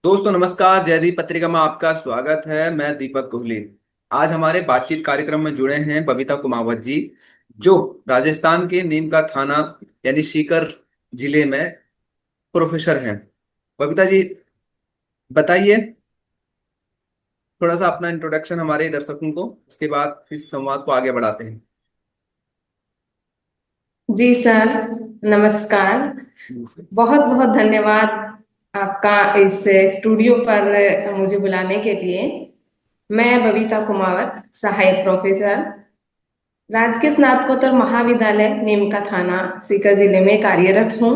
दोस्तों नमस्कार। जयदीप पत्रिका में आपका स्वागत है। मैं दीपक कोहली। आज हमारे बातचीत कार्यक्रम में जुड़े हैं बबीता कुमावत जी, जो राजस्थान के नीम का थाना यानी सीकर जिले में प्रोफेसर हैं। बबीता जी, बताइए थोड़ा सा अपना इंट्रोडक्शन हमारे दर्शकों को, उसके बाद इस संवाद को आगे बढ़ाते हैं। जी सर, नमस्कार। बहुत बहुत धन्यवाद आपका इस स्टूडियो पर मुझे बुलाने के लिए। मैं बबीता कुमावत, सहायक प्रोफेसर, राजकीय स्नातकोत्तर महाविद्यालय नीमका थाना सीकर जिले में कार्यरत हूँ।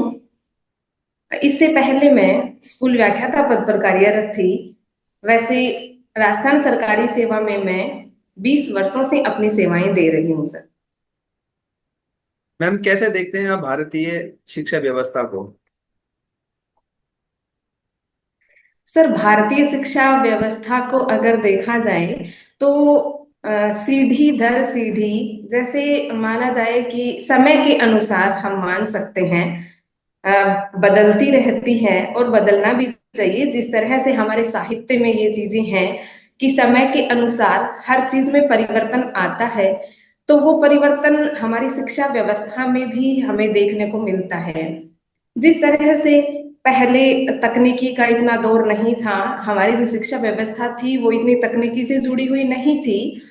इससे पहले मैं स्कूल व्याख्याता पद पर कार्यरत थी। वैसे राजस्थान सरकारी सेवा में मैं 20 वर्षों से अपनी सेवाएं दे रही हूँ सर। मैम, कैसे देखते हैं आप भारतीय शिक्षा व्यवस्था को? सर, भारतीय शिक्षा व्यवस्था को अगर देखा जाए तो सीढ़ी दर सीढ़ी, जैसे माना जाए कि समय के अनुसार हम मान सकते हैं, बदलती रहती है और बदलना भी चाहिए। जिस तरह से हमारे साहित्य में ये चीजें हैं कि समय के अनुसार हर चीज में परिवर्तन आता है, तो वो परिवर्तन हमारी शिक्षा व्यवस्था में भी हमें देखने को मिलता है। जिस तरह से पहले तकनीकी का इतना दौर नहीं था, हमारी जो शिक्षा व्यवस्था थी वो इतनी तकनीकी से जुड़ी हुई नहीं थी।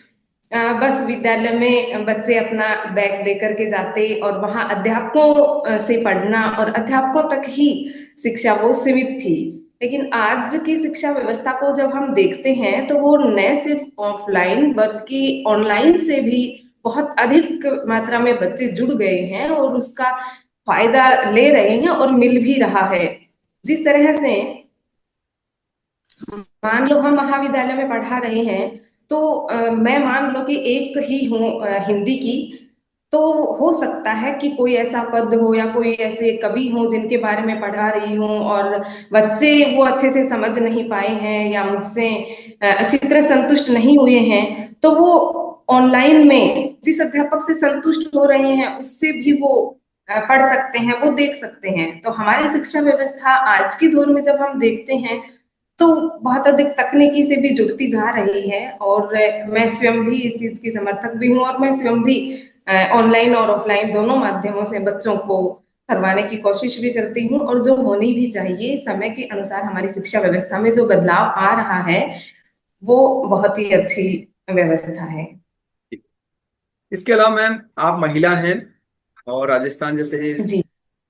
बस विद्यालय में बच्चे अपना बैग लेकर के जाते और वहां अध्यापकों से पढ़ना, और अध्यापकों तक ही शिक्षा वो सीमित थी। लेकिन आज की शिक्षा व्यवस्था को जब हम देखते हैं तो वो न सिर्फ ऑफलाइन बल्कि ऑनलाइन से भी बहुत अधिक मात्रा में बच्चे जुड़ गए हैं और उसका फायदा ले रहे हैं और मिल भी रहा है। जिस तरह से मान लो हम महाविद्यालय में पढ़ा रहे हैं, तो मैं मान लो कि एक ही हूँ हिंदी की, तो हो सकता है कि कोई ऐसा पद हो या कोई ऐसे कवि हो जिनके बारे में पढ़ा रही हूँ और बच्चे वो अच्छे से समझ नहीं पाए हैं या मुझसे अच्छी तरह संतुष्ट नहीं हुए हैं, तो वो ऑनलाइन में जिस अध्यापक से संतुष्ट हो रहे हैं उससे भी वो पढ़ सकते हैं, वो देख सकते हैं। तो हमारी शिक्षा व्यवस्था आज के दौर में जब हम देखते हैं तो बहुत अधिक तकनीकी से भी जुड़ती जा रही है। और मैं स्वयं भी इस चीज की समर्थक भी हूँ, और मैं स्वयं भी ऑनलाइन और ऑफलाइन दोनों माध्यमों से बच्चों को करवाने की कोशिश भी करती हूँ। और जो होनी भी चाहिए, समय के अनुसार हमारी शिक्षा व्यवस्था में जो बदलाव आ रहा है वो बहुत ही अच्छी व्यवस्था है। इसके अलावा मैम, आप महिला हैं और राजस्थान जैसे जी।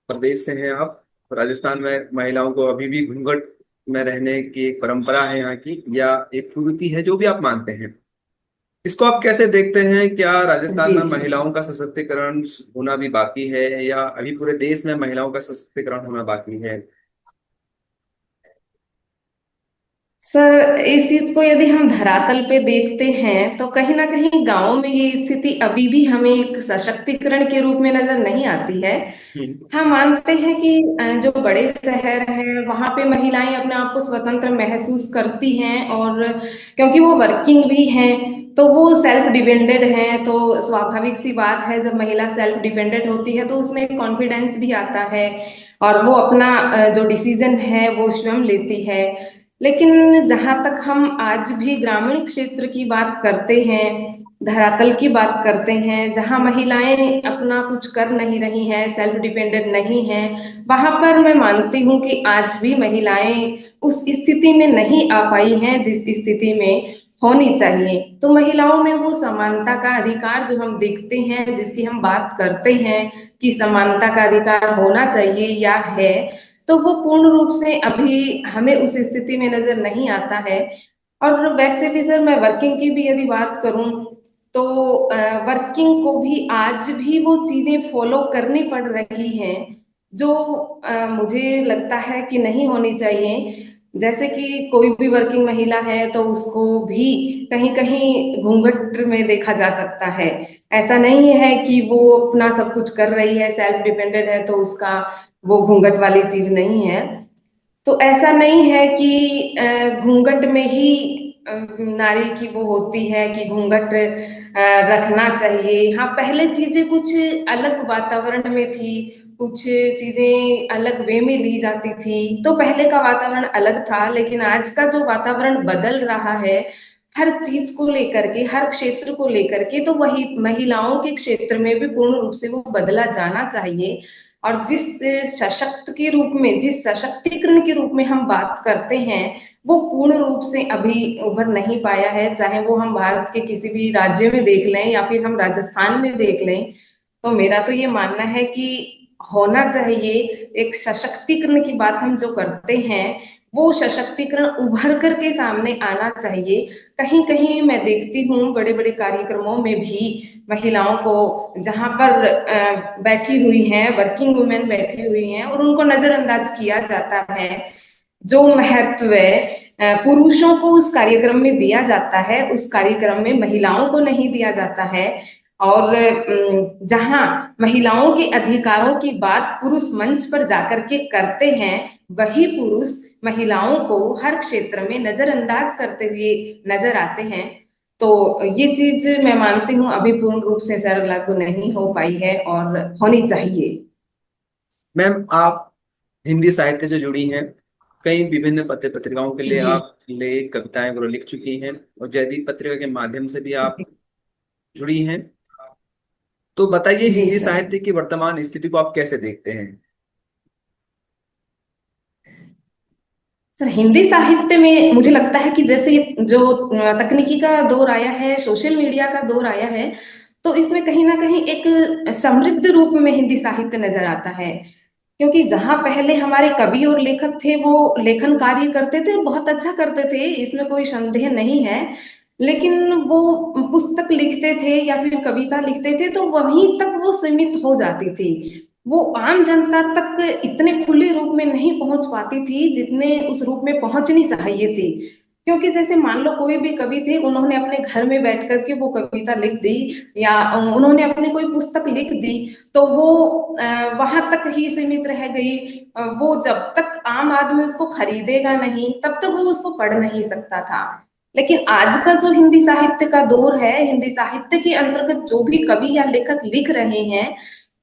प्रदेश से हैं आप। राजस्थान में महिलाओं को अभी भी घूंघट में रहने की एक परंपरा है यहाँ की, या एक कुरीति है, जो भी आप मानते हैं। इसको आप कैसे देखते हैं? क्या राजस्थान जी में जी। महिलाओं का सशक्तिकरण होना भी बाकी है, या अभी पूरे देश में महिलाओं का सशक्तिकरण होना बाकी है? सर, इस चीज को यदि हम धरातल पे देखते हैं तो कहीं ना कहीं गांव में ये स्थिति अभी भी हमें एक सशक्तिकरण के रूप में नजर नहीं आती है। हम्म। हाँ, मानते हैं कि जो बड़े शहर हैं वहां पे महिलाएं अपने आप को स्वतंत्र महसूस करती हैं, और क्योंकि वो वर्किंग भी हैं तो वो सेल्फ डिपेंडेंट हैं। तो स्वाभाविक सी बात है, जब महिला सेल्फ डिपेंडेंट होती है तो उसमें कॉन्फिडेंस भी आता है और वो अपना जो डिसीजन है वो स्वयं लेती है। लेकिन जहां तक हम आज भी ग्रामीण क्षेत्र की बात करते हैं, धरातल की बात करते हैं, जहां महिलाएं अपना कुछ कर नहीं रही हैं, सेल्फ डिपेंडेंट नहीं हैं, वहां पर मैं मानती हूँ कि आज भी महिलाएं उस स्थिति में नहीं आ पाई हैं जिस स्थिति में होनी चाहिए। तो महिलाओं में वो समानता का अधिकार जो हम देखते हैं, जिसकी हम बात करते हैं कि समानता का अधिकार होना चाहिए या है, तो वो पूर्ण रूप से अभी हमें उस स्थिति में नजर नहीं आता है। और वैसे भी सर, मैं वर्किंग की भी यदि बात करूं तो वर्किंग को भी आज भी वो चीजें फॉलो करनी पड़ रही हैं जो मुझे लगता है कि नहीं होनी चाहिए। जैसे कि कोई भी वर्किंग महिला है तो उसको भी कहीं कहीं घूंघट में देखा जा सकता है। ऐसा नहीं है कि वो अपना सब कुछ कर रही है, सेल्फ डिपेंडेंट है, तो उसका वो घूंघट वाली चीज नहीं है। तो ऐसा नहीं है कि घूंघट में ही नारी की वो होती है कि घूंघट रखना चाहिए। हाँ, पहले चीजें कुछ अलग वातावरण में थी, कुछ चीजें अलग वे में ली जाती थी। तो पहले का वातावरण अलग था, लेकिन आज का जो वातावरण बदल रहा है हर चीज को लेकर के, हर क्षेत्र को लेकर के, तो वही महिलाओं के क्षेत्र में भी पूर्ण रूप से वो बदला जाना चाहिए। और जिस सशक्त के रूप में, जिस सशक्तिकरण के रूप में हम बात करते हैं, वो पूर्ण रूप से अभी उभर नहीं पाया है। चाहे वो हम भारत के किसी भी राज्य में देख लें या फिर हम राजस्थान में देख लें, तो मेरा तो ये मानना है कि होना चाहिए। एक सशक्तिकरण की बात हम जो करते हैं, वो सशक्तिकरण उभर करके सामने आना चाहिए। कहीं कहीं मैं देखती हूँ बड़े बड़े कार्यक्रमों में भी महिलाओं को, जहां पर बैठी हुई हैं, वर्किंग वुमेन बैठी हुई हैं, और उनको नजरअंदाज किया जाता है। जो महत्व पुरुषों को उस कार्यक्रम में दिया जाता है, उस कार्यक्रम में महिलाओं को नहीं दिया जाता है। और जहां महिलाओं के अधिकारों की बात पुरुष मंच पर जाकर के करते हैं, वही पुरुष महिलाओं को हर क्षेत्र में नजरअंदाज करते हुए नजर आते हैं। तो ये चीज मैं मानती हूँ अभी पूर्ण रूप से सर लागू नहीं हो पाई है, और होनी चाहिए। मैम, आप हिंदी साहित्य से जुड़ी हैं। कई विभिन्न पत्र पत्रिकाओं के लिए जी आप लेख कविताएं वगैरह लिख चुकी हैं, और जयदीप पत्रिका के माध्यम से भी आप जुड़ी हैं। तो बताइए, जी हिंदी सर। साहित्य की वर्तमान स्थिति को आप कैसे देखते हैं? सर हिंदी साहित्य में मुझे लगता है कि जैसे ये जो तकनीकी का दौर आया है, सोशल मीडिया का दौर आया है, तो इसमें कहीं ना कहीं एक समृद्ध रूप में हिंदी साहित्य नजर आता है। क्योंकि जहां पहले हमारे कवि और लेखक थे, वो लेखन कार्य करते थे, बहुत अच्छा करते थे, इसमें कोई संदेह नहीं है। लेकिन वो पुस्तक लिखते थे या फिर कविता लिखते थे, तो वहीं तक वो सीमित हो जाती थी। वो आम जनता तक इतने खुले रूप में नहीं पहुंच पाती थी जितने उस रूप में पहुंचनी चाहिए थी। क्योंकि जैसे मान लो कोई भी कवि थे, उन्होंने अपने घर में बैठ करके वो कविता लिख दी, या उन्होंने अपनी कोई पुस्तक लिख दी, तो वो वहां तक ही सीमित रह गई। वो जब तक आम आदमी उसको खरीदेगा नहीं, तब तक वो उसको पढ़ नहीं सकता था। लेकिन आज का जो हिंदी साहित्य का दौर है, हिंदी साहित्य के अंतर्गत जो भी कवि या लेखक लिख रहे हैं,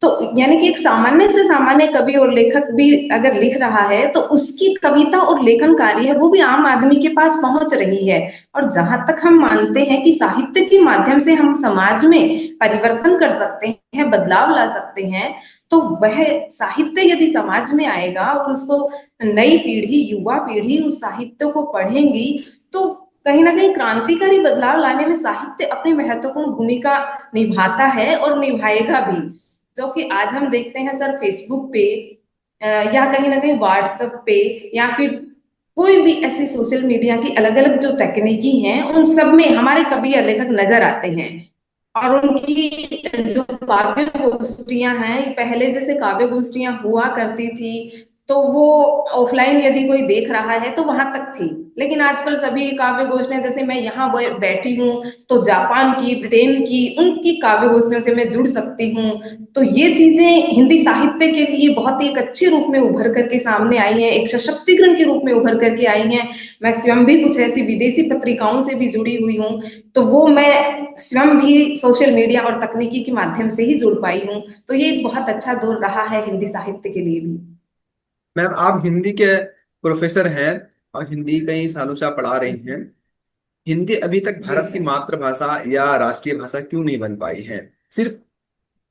तो यानी कि एक सामान्य से सामान्य कवि और लेखक भी अगर लिख रहा है, तो उसकी कविता और लेखन कार्य है वो भी आम आदमी के पास पहुंच रही है। और जहां तक हम मानते हैं कि साहित्य के माध्यम से हम समाज में परिवर्तन कर सकते हैं, बदलाव ला सकते हैं, तो वह साहित्य यदि समाज में आएगा और उसको नई पीढ़ी, युवा पीढ़ी उस साहित्य को पढ़ेंगी, तो कहीं ना कहीं क्रांतिकारी बदलाव लाने में साहित्य अपनी महत्वपूर्ण भूमिका निभाता है और निभाएगा भी। जो कि आज हम देखते हैं सर फेसबुक पे, या कहीं ना कहीं व्हाट्सएप पे, या फिर कोई भी ऐसी सोशल मीडिया की अलग अलग जो तकनीकी हैं, उन सब में हमारे कवि या लेखक नजर आते हैं। और उनकी जो काव्य गोष्ठियां हैं, पहले जैसे काव्य गोष्ठियां हुआ करती थी, तो वो ऑफलाइन यदि कोई देख रहा है तो वहां तक थी। लेकिन आजकल सभी काव्य गोष्ठियां, जैसे मैं यहाँ बैठी हूँ, तो जापान की, ब्रिटेन की, उनकी काव्य गोष्ठियों से मैं जुड़ सकती हूँ। तो ये चीजें हिंदी साहित्य के लिए बहुत ही एक अच्छे रूप में उभर करके सामने आई हैं, एक सशक्तिकरण के रूप में उभर करके आई हैं। मैं स्वयं भी कुछ ऐसी विदेशी पत्रिकाओं से भी जुड़ी हुई हूँ, तो वो मैं स्वयं भी सोशल मीडिया और तकनीकी के माध्यम से ही जुड़ पाई हूँ। तो ये एक बहुत अच्छा दौर रहा है हिंदी साहित्य के लिए भी। मैम, आप हिंदी के प्रोफेसर हैं और हिंदी कई सालों से आप पढ़ा रही हैं। हिंदी अभी तक जी भारत की सर। मातृभाषा या राष्ट्रीय भाषा क्यों नहीं बन पाई है? सिर्फ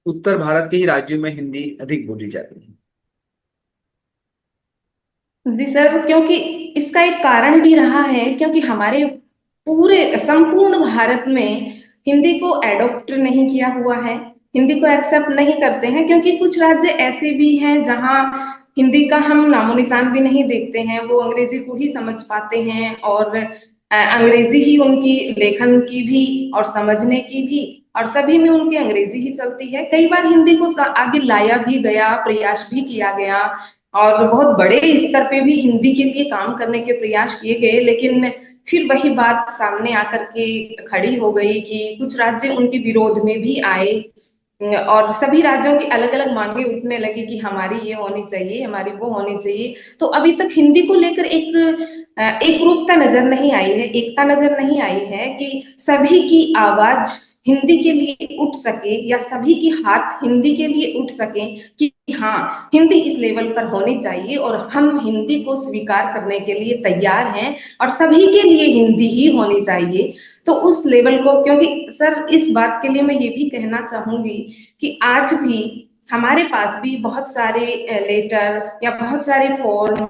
उत्तर भारत के ही राज्यों में हिंदी अधिक बोली जाती है। जी सर, क्योंकि इसका एक कारण भी रहा है, क्योंकि हमारे पूरे संपूर्ण भारत में हिंदी को एडॉप्ट नहीं किया हुआ है, हिंदी को एक्सेप्ट नहीं करते हैं। क्योंकि कुछ राज्य ऐसे भी हैं जहां हिंदी का हम नामो निशान भी नहीं देखते हैं, वो अंग्रेजी को ही समझ पाते हैं, और अंग्रेजी ही उनकी लेखन की भी और समझने की भी, और सभी में उनकी अंग्रेजी ही चलती है। कई बार हिंदी को आगे लाया भी गया, प्रयास भी किया गया, और बहुत बड़े स्तर पे भी हिंदी के लिए काम करने के प्रयास किए गए, लेकिन फिर वही बात सामने आकर के खड़ी हो गई कि कुछ राज्य उनके विरोध में भी आए, और सभी राज्यों की अलग अलग मांगे उठने लगी कि हमारी ये होनी चाहिए, हमारी वो होनी चाहिए। तो अभी तक हिंदी को लेकर एक रूपता नजर नहीं आई है, एकता नजर नहीं आई है कि सभी की आवाज हिंदी के लिए उठ सके या सभी की हाथ हिंदी के लिए उठ सके कि हाँ, हिंदी इस लेवल पर होनी चाहिए और हम हिंदी को स्वीकार करने के लिए तैयार हैं और सभी के लिए हिंदी ही होनी चाहिए। तो उस लेवल को, क्योंकि सर इस बात के लिए मैं ये भी कहना चाहूंगी कि आज भी हमारे पास भी बहुत सारे लेटर या बहुत सारे फॉर्म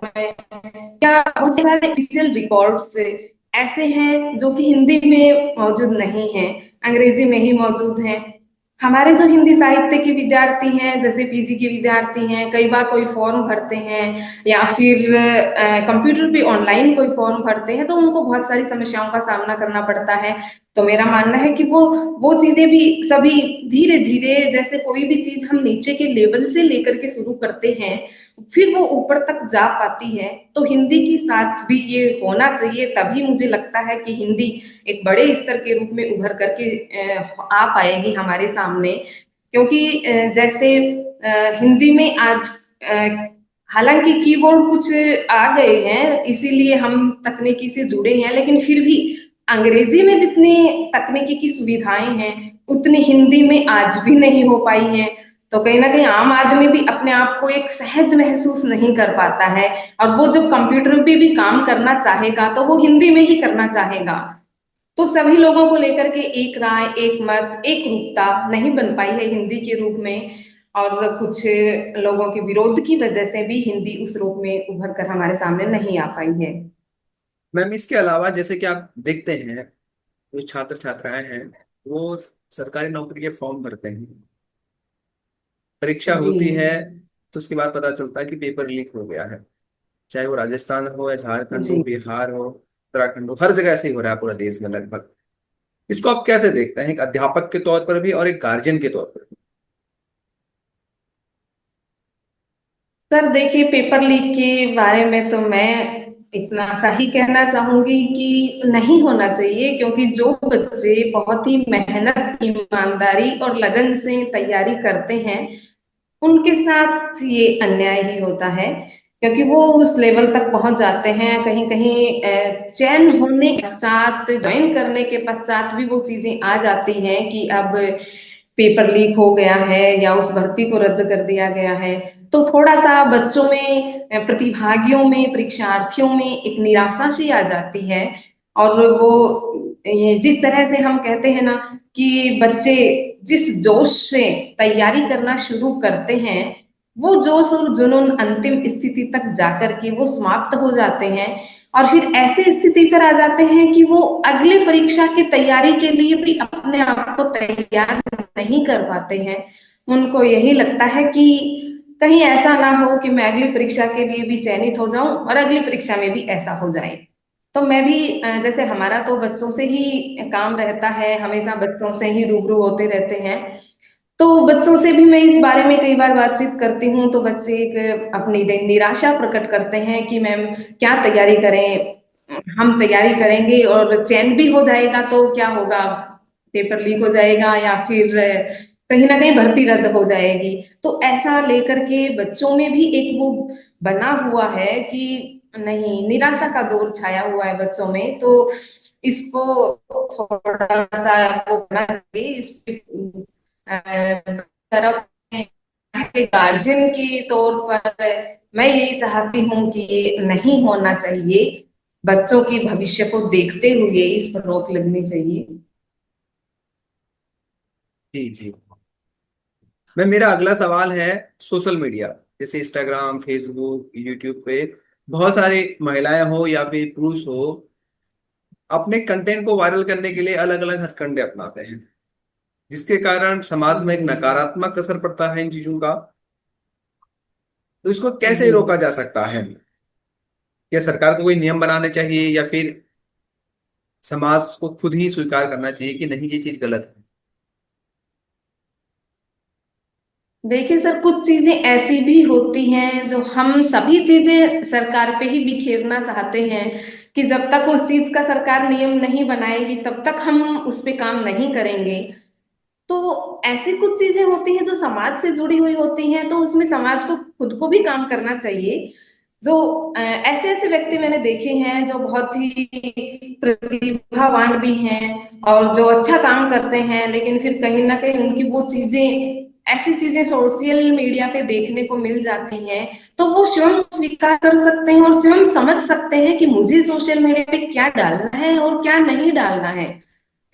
या बहुत सारे ऑफिशियल रिकॉर्ड्स ऐसे हैं जो कि हिंदी में मौजूद नहीं है, अंग्रेजी में ही मौजूद हैं। हमारे जो हिंदी साहित्य के विद्यार्थी हैं, जैसे पीजी के विद्यार्थी हैं, कई बार कोई फॉर्म भरते हैं या फिर कंप्यूटर पे ऑनलाइन कोई फॉर्म भरते हैं तो उनको बहुत सारी समस्याओं का सामना करना पड़ता है। तो मेरा मानना है कि वो चीजें भी सभी धीरे धीरे, जैसे कोई भी चीज हम नीचे के लेवल से लेकर के शुरू करते हैं फिर वो ऊपर तक जा पाती है, तो हिंदी के साथ भी ये होना चाहिए। तभी मुझे लगता है कि हिंदी एक बड़े स्तर के रूप में उभर करके आ पाएगी हमारे सामने। क्योंकि जैसे हिंदी में आज हालांकि कीबोर्ड कुछ आ गए हैं इसीलिए हम तकनीकी से जुड़े हैं, लेकिन फिर भी अंग्रेजी में जितनी तकनीकी की सुविधाएं हैं उतनी हिंदी में आज भी नहीं हो पाई हैं। तो कहीं ना कहीं आम आदमी भी अपने आप को एक सहज महसूस नहीं कर पाता है, और वो जब कंप्यूटर पे भी काम करना चाहेगा तो वो हिंदी में ही करना चाहेगा। तो सभी लोगों को लेकर के एक राय, एक मत, एक रूपता नहीं बन पाई है हिंदी के रूप में, और कुछ लोगों के विरोध की वजह से भी हिंदी उस रूप में उभर कर हमारे सामने नहीं आ पाई है। मैम इसके अलावा जैसे कि आप देखते हैं, जो छात्र छात्राएं हैं वो सरकारी नौकरी के फॉर्म भरते हैं, परीक्षा जी होती है, तो उसके बाद पता चलता है कि पेपर लीक हो गया है। चाहे वो राजस्थान हो या झारखंड हो, जी बिहार हो, उत्तराखंड हो, हर जगह ऐसे ही हो रहा है पूरे देश में लगभग। इसको आप कैसे देखते हैं, एक अध्यापक के तौर पर भी और एक गार्जियन के तौर पर सर, देखिए पेपर लीक के बारे में तो मैं इतना सा ही कहना चाहूंगी कि नहीं होना चाहिए, क्योंकि जो बच्चे बहुत ही मेहनत, ईमानदारी और लगन से तैयारी करते हैं उनके साथ ये अन्याय ही होता है। क्योंकि वो उस लेवल तक पहुंच जाते हैं, कहीं कहीं चयन होने के पश्चात, ज्वाइन करने के पश्चात भी वो चीजें आ जाती हैं कि अब पेपर लीक हो गया है या उस भर्ती को रद्द कर दिया गया है। तो थोड़ा सा बच्चों में, प्रतिभागियों में, परीक्षार्थियों में एक निराशा सी आ जाती है। और वो ये जिस तरह से हम कहते हैं ना कि बच्चे जिस जोश से तैयारी करना शुरू करते हैं वो जोश और जुनून अंतिम स्थिति तक जाकर के वो समाप्त हो जाते हैं, और फिर ऐसे स्थिति पर आ जाते हैं कि वो अगले परीक्षा की तैयारी के लिए भी अपने आप को तैयार नहीं कर पाते हैं। उनको यही लगता है कि कहीं ऐसा ना हो कि मैं अगली परीक्षा के लिए भी चयनित हो जाऊं और अगली परीक्षा में भी ऐसा हो जाए। तो मैं भी जैसे हमारा तो बच्चों से ही काम रहता है, हमेशा बच्चों से ही रूबरू होते रहते हैं, तो बच्चों से भी मैं इस बारे में कई बार बातचीत करती हूँ तो बच्चे एक अपनी निराशा प्रकट करते हैं कि मैम क्या तैयारी करें, हम तैयारी करेंगे और चयन भी हो जाएगा तो क्या होगा, पेपर लीक हो जाएगा या फिर कहीं ना कहीं भर्ती रद्द हो जाएगी। तो ऐसा लेकर के बच्चों में भी एक वो बना हुआ है कि नहीं, निराशा का दौर छाया हुआ है बच्चों में। तो इसको थोड़ा सा वो बना के इस पे तरफ गार्जियन के तौर पर मैं यही चाहती हूँ कि ये नहीं होना चाहिए। बच्चों के भविष्य को देखते हुए इस पर रोक लगनी चाहिए। जी जी। मैं मेरा अगला सवाल है सोशल मीडिया, जैसे इंस्टाग्राम, फेसबुक, यूट्यूब पे बहुत सारी महिलाएं हो या फिर पुरुष हो अपने कंटेंट को वायरल करने के लिए अलग अलग हथकंडे अपनाते हैं, जिसके कारण समाज में एक जी नकारात्मक असर पड़ता है इन चीजों का। तो इसको कैसे जी रोका जा सकता है? क्या सरकार को कोई नियम बनाने चाहिए या फिर समाज को खुद ही स्वीकार करना चाहिए कि नहीं, ये चीज गलत है? देखिए सर, कुछ चीजें ऐसी भी होती हैं जो हम सभी चीजें सरकार पे ही बिखेरना चाहते हैं कि जब तक उस चीज का सरकार नियम नहीं बनाएगी तब तक हम उस पे काम नहीं करेंगे। तो ऐसी कुछ चीजें होती हैं जो समाज से जुड़ी हुई होती हैं, तो उसमें समाज को खुद को भी काम करना चाहिए। जो ऐसे ऐसे व्यक्ति मैंने देखे हैं जो बहुत ही प्रतिभावान भी हैं और जो अच्छा काम करते हैं, लेकिन फिर कहीं ना कहीं उनकी वो चीजें, ऐसी चीजें सोशल मीडिया पे देखने को मिल जाती हैं, तो वो स्वयं स्वीकार कर सकते हैं और स्वयं समझ सकते हैं कि मुझे सोशल मीडिया पे क्या डालना है और क्या नहीं डालना है।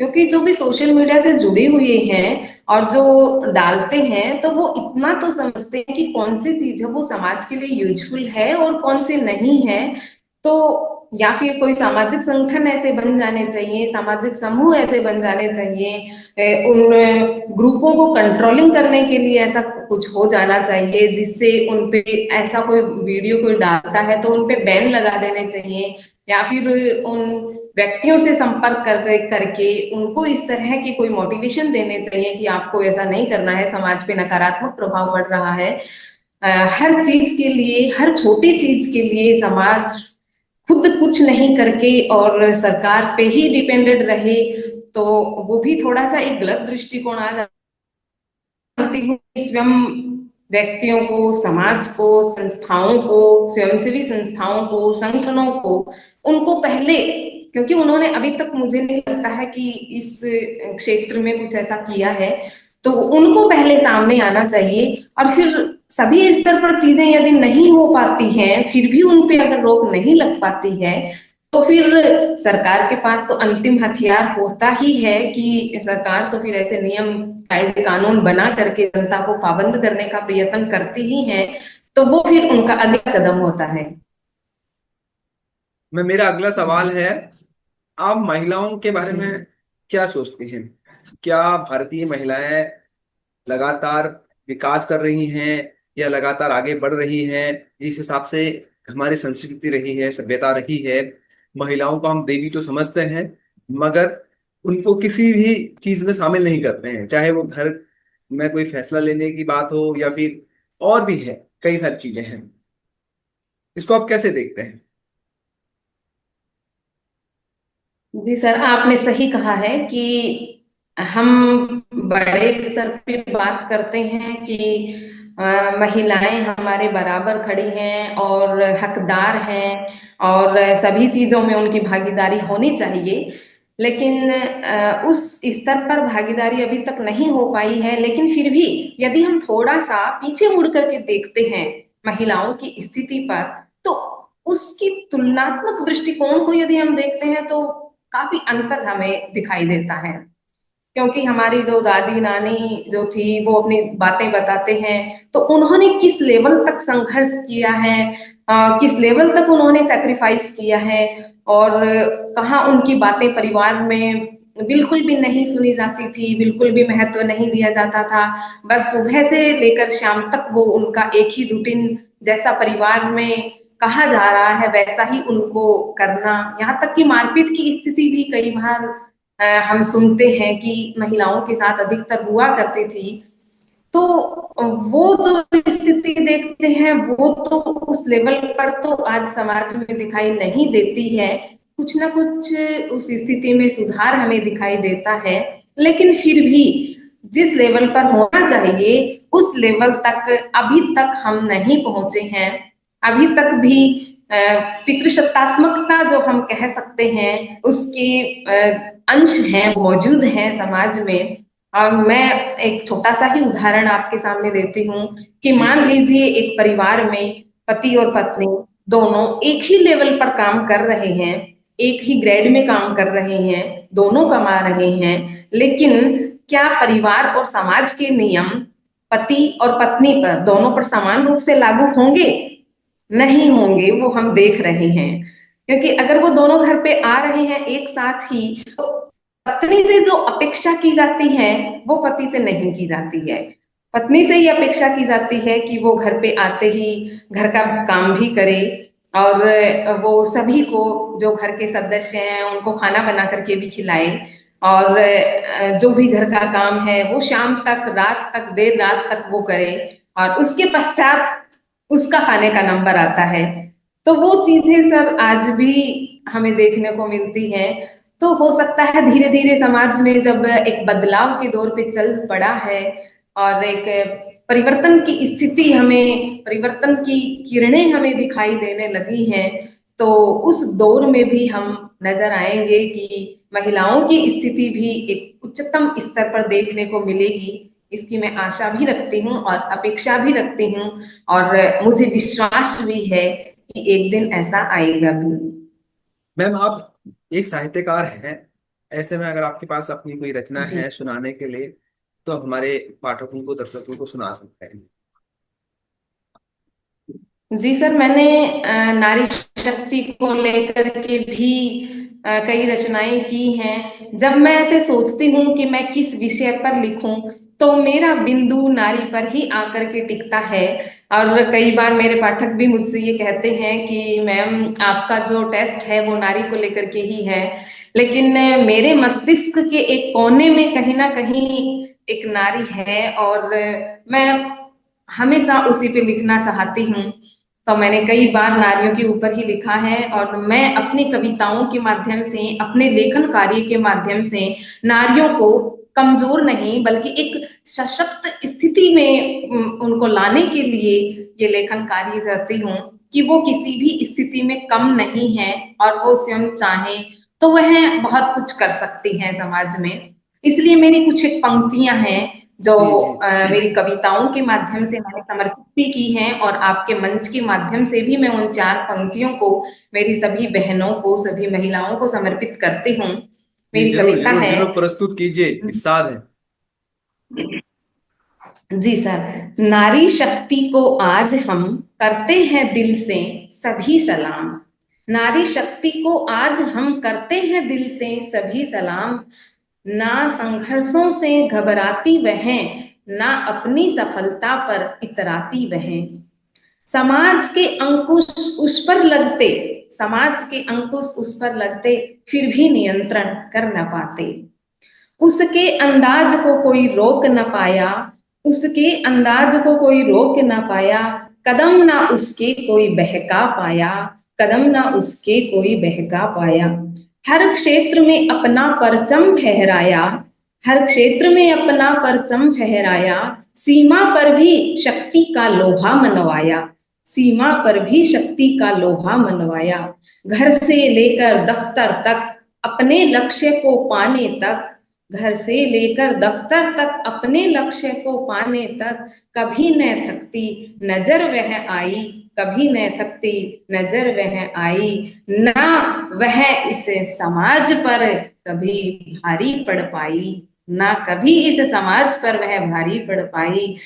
क्योंकि जो भी सोशल मीडिया से जुड़े हुए हैं और जो डालते हैं, तो वो इतना तो समझते हैं कि कौन सी चीज है वो समाज के लिए यूजफुल है और कौन सी नहीं है। तो या फिर कोई सामाजिक संगठन ऐसे बन जाने चाहिए, सामाजिक समूह ऐसे बन जाने चाहिए, उन ग्रुपों को कंट्रोलिंग करने के लिए ऐसा कुछ हो जाना चाहिए, जिससे उन पे ऐसा कोई वीडियो कोई डालता है तो उन पे बैन लगा देने चाहिए, या फिर उन व्यक्तियों से संपर्क करके उनको इस तरह की कोई मोटिवेशन देने चाहिए कि आपको ऐसा नहीं करना है, समाज पे नकारात्मक प्रभाव पड़ रहा है। हर चीज के लिए, हर छोटी चीज के लिए समाज खुद कुछ नहीं करके और सरकार पे ही डिपेंडेंट रहे, तो वो भी थोड़ा सा एक गलत दृष्टिकोण आ जानती हूँ। स्वयं व्यक्तियों को, समाज को, संस्थाओं को, स्वयंसेवी संस्थाओं को, संगठनों को, उनको पहले, क्योंकि उन्होंने अभी तक मुझे नहीं लगता है कि इस क्षेत्र में कुछ ऐसा किया है, तो उनको पहले सामने आना चाहिए। और फिर सभी स्तर पर चीजें यदि नहीं हो पाती हैं, फिर भी उन पे अगर रोक नहीं लग पाती है, तो फिर सरकार के पास तो अंतिम हथियार होता ही है कि सरकार तो फिर ऐसे नियम, कायदे, कानून बना करके जनता को पाबंद करने का प्रयत्न करती ही है। तो वो फिर उनका अगला कदम होता है। मैं मेरा अगला जी। सवाल है, आप महिलाओं के बारे जी। में क्या सोचती हैं? क्या भारतीय महिलाएं लगातार विकास कर रही हैं या लगातार आगे बढ़ रही हैं? जिस हिसाब से हमारी संस्कृति रही है, सभ्यता रही है, महिलाओं को हम देवी तो समझते हैं, मगर उनको किसी भी चीज में शामिल नहीं करते हैं, चाहे वो घर में कोई फैसला लेने की बात हो या फिर और भी है, कई सारी चीजें हैं। इसको आप कैसे देखते हैं? जी सर, आपने सही कहा है कि हम बड़े स्तर पे बात करते हैं कि महिलाएं हमारे बराबर खड़ी हैं और हकदार हैं और सभी चीजों में उनकी भागीदारी होनी चाहिए। लेकिन उस स्तर पर भागीदारी अभी तक नहीं हो पाई है। लेकिन फिर भी यदि हम थोड़ा सा पीछे मुड़ करके देखते हैं महिलाओं की स्थिति पर, तो उसकी तुलनात्मक दृष्टिकोण को यदि हम देखते हैं तो काफी अंतर हमें दिखाई देता है। क्योंकि हमारी जो दादी नानी जो थी वो अपनी बातें बताते हैं, तो उन्होंने किस लेवल तक संघर्ष किया है, किस लेवल तक उन्होंने सेक्रीफाइस किया है, और कहाँ उनकी बातें परिवार में बिल्कुल भी नहीं सुनी जाती थी, बिल्कुल भी महत्व नहीं दिया जाता था। बस सुबह से लेकर शाम तक वो उनका एक ही रूटीन, जैसा परिवार में कहा जा रहा है वैसा ही उनको करना, यहाँ तक कि मारपीट की स्थिति भी कई बार हम सुनते हैं कि महिलाओं के साथ अधिकतर हुआ करती थी। तो वो जो स्थिति देखते हैं वो तो उस लेवल पर तो आज समाज में दिखाई नहीं देती है। कुछ ना कुछ उस स्थिति में सुधार हमें दिखाई देता है, लेकिन फिर भी जिस लेवल पर होना चाहिए उस लेवल तक अभी तक हम नहीं पहुंचे हैं। अभी तक भी पितृसत्तात्मकता जो हम कह सकते हैं उसके अंश हैं, मौजूद हैं समाज में। और मैं एक छोटा सा ही उदाहरण आपके सामने देती हूँ कि जी मान जी। लीजिए एक परिवार में पति और पत्नी दोनों एक ही लेवल पर काम कर रहे हैं, एक ही ग्रेड में काम कर रहे हैं, दोनों कमा रहे हैं, लेकिन क्या परिवार और समाज के नियम पति और पत्नी पर, दोनों पर समान रूप से लागू होंगे? नहीं होंगे, वो हम देख रहे हैं। क्योंकि अगर वो दोनों घर पे आ रहे हैं एक साथ ही, तो पत्नी से जो अपेक्षा की जाती है वो पति से नहीं की जाती है। पत्नी से ही अपेक्षा की जाती है कि वो घर पे आते ही घर का काम भी करे, और वो सभी को, जो घर के सदस्य हैं उनको खाना बना करके भी खिलाए, और जो भी घर का काम है वो शाम तक, रात तक, देर रात तक वो करे, और उसके पश्चात उसका खाने का नंबर आता है। तो वो चीजें सब आज भी हमें देखने को मिलती हैं। तो हो सकता है धीरे धीरे समाज में जब एक बदलाव के दौर पे चल पड़ा है और एक परिवर्तन की स्थिति हमें, परिवर्तन की किरणें हमें दिखाई देने लगी हैं, तो उस दौर में भी हम नजर आएंगे कि महिलाओं की स्थिति भी एक उच्चतम स्तर पर देखने को मिलेगी। इसकी मैं आशा भी रखती हूँ और अपेक्षा भी रखती हूँ, और मुझे विश्वास भी है कि एक दिन ऐसा आएगा भी। मैम, आप एक साहित्यकार हैं। ऐसे में अगर आपके पास अपनी कोई रचना जी। है सुनाने के लिए, तो आप हमारे पाठकों को, दर्शकों को सुना सकते हैं। जी सर, मैंने नारी शक्ति को लेकर के भी कई रचनाएं की हैं। जब मैं ऐसे सोचती हूँ कि मैं किस विषय पर लिखूं, तो मेरा बिंदु नारी पर ही आकर के टिकता है। और कई बार मेरे पाठक भी मुझसे ये कहते हैं कि मैम, आपका जो टेस्ट है वो नारी को लेकर के ही है। लेकिन मेरे मस्तिष्क के एक कोने में कहीं ना कहीं एक नारी है, और मैं हमेशा उसी पे लिखना चाहती हूँ। तो मैंने कई बार नारियों के ऊपर ही लिखा है, और मैं अपनी कविताओं के माध्यम से, अपने लेखन कार्य के माध्यम से नारियों को कमजोर नहीं बल्कि एक सशक्त स्थिति में उनको लाने के लिए ये लेखन कार्य करती हूँ कि वो किसी भी स्थिति में कम नहीं है, और वो स्वयं चाहे तो वह बहुत कुछ कर सकती हैं समाज में। इसलिए मेरी कुछ एक पंक्तियां हैं जो जी जी। मेरी कविताओं के माध्यम से मैंने समर्पित भी की हैं, और आपके मंच के माध्यम से भी मैं उन 4 पंक्तियों को मेरी सभी बहनों को, सभी महिलाओं को समर्पित करती हूँ। जी, मेरी जरूर कविता जरूर है। जरूर प्रस्तुत कीजिए, इरशाद है। जी सर, नारी शक्ति को आज हम करते हैं दिल से सभी सलाम। नारी शक्ति को आज हम करते हैं दिल से सभी सलाम। ना संघर्षों से घबराती वह, ना अपनी सफलता पर इतराती वह। समाज के अंकुश उस पर लगते, समाज के अंकुश उस पर लगते, फिर भी नियंत्रण कर न पाते। उसके अंदाज को कोई रोक न पाया, उसके अंदाज को कोई रोक न पाया। कदम ना उसके कोई बहका पाया, कदम ना उसके कोई बहका पाया। हर क्षेत्र में अपना परचम फहराया, हर क्षेत्र में अपना परचम फहराया। सीमा पर भी शक्ति का लोहा मनवाया, सीमा पर भी शक्ति का लोहा मनवाया। घर से लेकर दफ्तर तक अपने लक्ष्य को पाने तक, घर से लेकर दफ्तर तक अपने लक्ष्य को पाने तक कभी न थकती नजर वह आई, कभी न थकती नजर वह आई। ना वह इस समाज पर कभी भारी पड़ पाई, ना कभी इस समाज पर वह भारी पड़ पाई।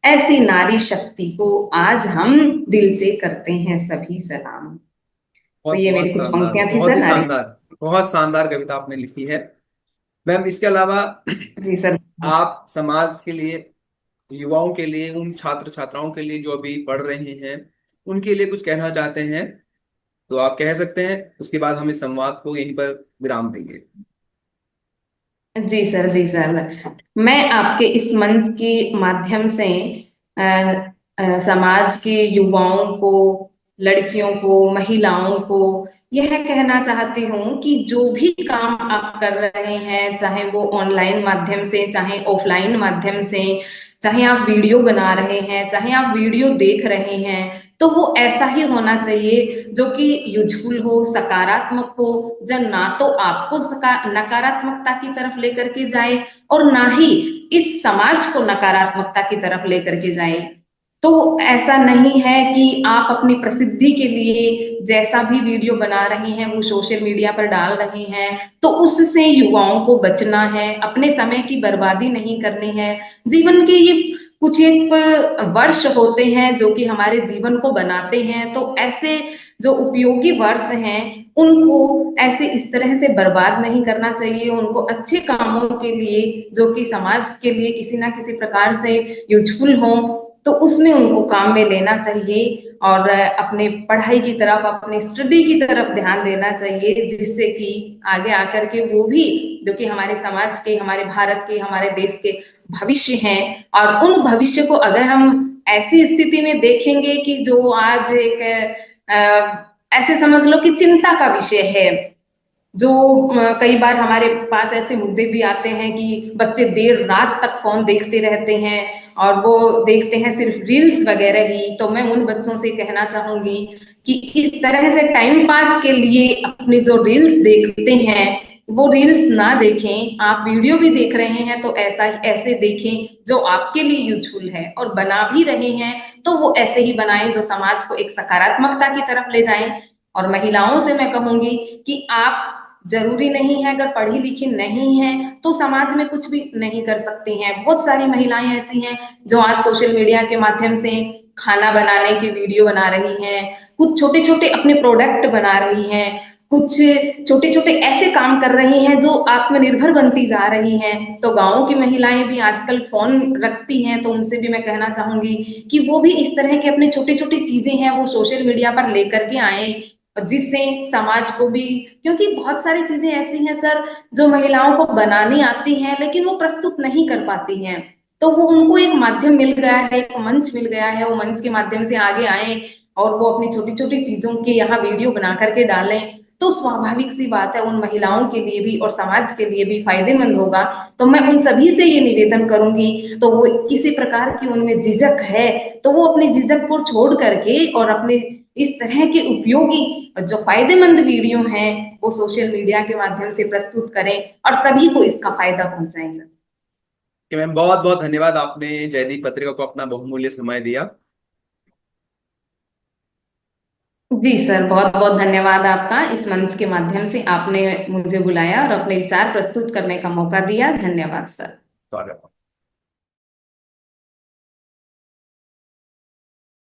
ऐसी नारी शक्ति को आज हम दिल से करते हैं सभी सलाम। तो बहुत ये बहुत मेरी कुछ शानदार, पंक्तियां थी बहुत सर ही नारी। शानदार। बहुत शानदार कविता आपने लिखी है। मैम, इसके अलावा जी सर। आप समाज के लिए, युवाओं के लिए, उन छात्र छात्राओं के लिए जो अभी पढ़ रहे हैं, उनके लिए कुछ कहना चाहते हैं, तो आप कह सकते हैं। उसके बाद हम इस संवाद को यहीं पर विराम देंगे। जी सर, जी सर। मैं आपके इस मंच के माध्यम से अ, समाज के युवाओं को, लड़कियों को, महिलाओं को यह कहना चाहती हूँ कि जो भी काम आप कर रहे हैं, चाहे वो ऑनलाइन माध्यम से, चाहे ऑफलाइन माध्यम से, चाहे आप वीडियो बना रहे हैं, चाहे आप वीडियो देख रहे हैं, तो वो ऐसा ही होना चाहिए जो कि यूजफुल हो, सकारात्मक हो, जो ना तो आपको नकारात्मकता की तरफ लेकर के जाए, और ना ही इस समाज को नकारात्मकता की तरफ लेकर के जाए। तो ऐसा नहीं है कि आप अपनी प्रसिद्धि के लिए जैसा भी वीडियो बना रही हैं वो सोशल मीडिया पर डाल रही हैं, तो उससे युवाओं को बचना है, अपने समय की बर्बादी नहीं करनी है। जीवन के ये कुछ एक वर्ष होते हैं जो कि हमारे जीवन को बनाते हैं, तो ऐसे जो उपयोगी वर्ष हैं उनको ऐसे इस तरह से बर्बाद नहीं करना चाहिए। उनको अच्छे कामों के लिए, जो कि समाज के लिए किसी ना किसी प्रकार से यूजफुल हो, तो उसमें उनको काम में लेना चाहिए, और अपने पढ़ाई की तरफ, अपनी स्टडी की तरफ ध्यान देना चाहिए, जिससे कि आगे आकर के वो भी, जो कि हमारे समाज के, हमारे भारत के, हमारे देश के भविष्य हैं, और उन भविष्य को अगर हम ऐसी स्थिति में देखेंगे कि जो आज एक ऐसे समझ लो कि चिंता का विषय है, जो कई बार हमारे पास ऐसे मुद्दे भी आते हैं कि बच्चे देर रात तक फोन देखते रहते हैं और वो देखते हैं सिर्फ रील्स वगैरह ही। तो मैं उन बच्चों से कहना चाहूंगी कि इस तरह से टाइम पास के लिए अपने जो रील्स देखते हैं वो रील्स ना देखें। आप वीडियो भी देख रहे हैं तो ऐसा ऐसे देखें जो आपके लिए यूजफुल है, और बना भी रहे हैं तो वो ऐसे ही बनाएं जो समाज को एक सकारात्मकता की तरफ ले जाएं। और महिलाओं से मैं कहूंगी कि आप, जरूरी नहीं है अगर पढ़ी लिखी नहीं है तो समाज में कुछ भी नहीं कर सकती हैं। बहुत सारी महिलाएं ऐसी हैं जो आज सोशल मीडिया के माध्यम से खाना बनाने की वीडियो बना रही हैं, कुछ छोटे छोटे अपने प्रोडक्ट बना रही हैं, कुछ छोटे छोटे ऐसे काम कर रही हैं जो आत्मनिर्भर बनती जा रही हैं। तो गांवों की महिलाएं भी आजकल फोन रखती हैं, तो उनसे भी मैं कहना चाहूंगी कि वो भी इस तरह के अपने छोटे छोटे चीजें हैं वो सोशल मीडिया पर लेकर के आए, जिससे समाज को भी, क्योंकि बहुत सारी चीजें ऐसी हैं सर जो महिलाओं को बनानी आती हैं लेकिन वो प्रस्तुत नहीं कर पाती हैं। तो वो उनको एक माध्यम मिल गया है, एक मंच मिल गया है, वो मंच के माध्यम से आगे आए और वो अपनी छोटी छोटी चीजों के यहाँ वीडियो बना करके डालें। तो स्वाभाविक सी बात है उन महिलाओं के लिए भी और समाज के लिए भी फायदेमंद होगा। तो मैं उन सभी से ये निवेदन करूंगी, तो वो किसी प्रकार की उनमें झिझक है तो वो अपनी झिझक को छोड़ करके और अपने इस तरह के उपयोगी और जो फायदेमंद वीडियो हैं वो सोशल मीडिया के माध्यम से प्रस्तुत करें और सभी को इसका फायदा पहुंचाएं सर। कि मैम बहुत बहुत धन्यवाद, आपने जयदीप पत्रिका को अपना बहुमूल्य समय दिया। जी सर, बहुत बहुत धन्यवाद आपका। इस मंच के माध्यम से आपने मुझे बुलाया और अपने विचार प्रस्तुत करने का मौका दिया। धन्यवाद सर। स्वागत।